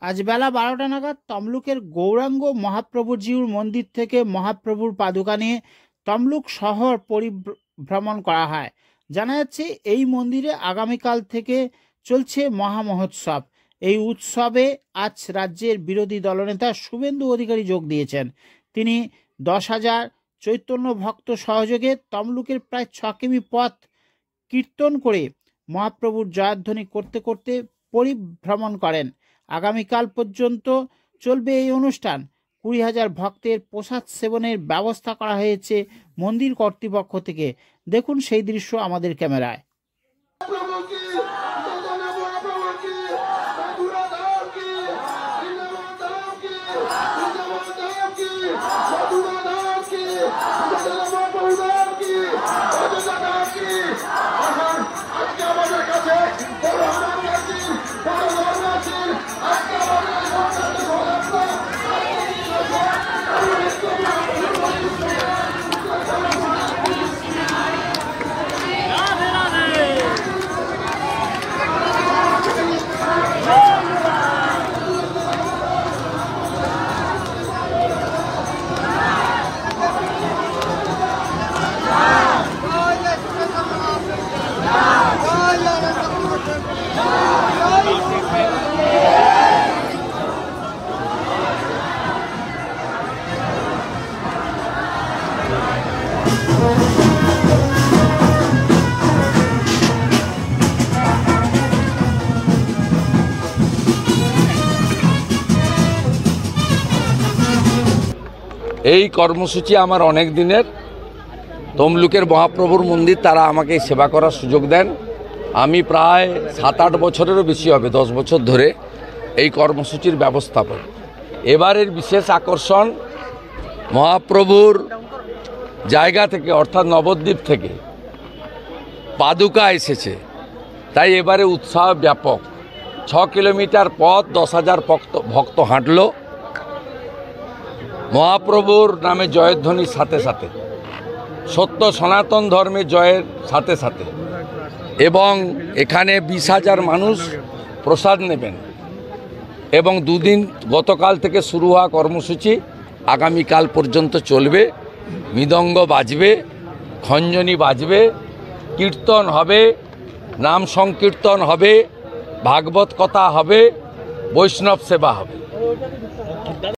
আজ বেলা 12টা নাগাদ তমলুকের গৌরাঙ্গ মহাপ্রভুজিউর মন্দির থেকে মহাপ্রভুর পাদুকা নিয়ে তমলুক শহর পরিভ্রমণ করা হয়। জানা যাচ্ছে এই মন্দিরে আগামীকাল থেকে চলছে মহামহোৎসব। এই উৎসবে আজ রাজ্যের বিরোধী দলনেতা শুভেন্দু অধিকারী যোগ দিয়েছেন। তিনি 10,000 চৈতন্য ভক্ত সহযোগে তমলুকের প্রায় 6 কিমি পথ কীর্তন করে মহাপ্রভুর জয়ধ্বনি করতে করতে পরিভ্রমণ করেন। আগামীকাল পর্যন্ত চলবে এই অনুষ্ঠান। 20,000 ভক্তের প্রসাদ সেবনের ব্যবস্থা করা হয়েছে মন্দির কর্তৃপক্ষ থেকে। দেখুন সেই দৃশ্য আমাদের ক্যামেরায়। এই কর্মসূচি আমার অনেক দিনের। তমলুকের মহাপ্রভুর মন্দির তারা আমাকে সেবা করার সুযোগ দেন। আমি প্রায় 7-8 বছরেরও বেশি হবে, 10 বছর ধরে এই কর্মসূচির ব্যবস্থাপক। এবারের বিশেষ আকর্ষণ মহাপ্রভুর জায়গা থেকে অর্থাৎ নবদ্বীপ থেকে পাদুকা এসেছে, তাই এবারে উৎসাহ ব্যাপক। 6 কিলোমিটার পথ 10,000 ভক্ত হাঁটল মহাপ্রভুর নামে জয়ধ্বনির সাথে সাথে, সত্য সনাতন ধর্মে জয়ের সাথে সাথে, এবং এখানে 20,000 মানুষ প্রসাদ নেবেন। এবং 2 দিন গতকাল থেকে শুরু হওয়া কর্মসূচি আগামীকাল পর্যন্ত চলবে। মৃদঙ্গ বাজবে, খঞ্জনি বাজবে, কীর্তন হবে, নাম সংকীর্তন হবে, ভাগবত কথা হবে, বৈষ্ণব সেবা হবে।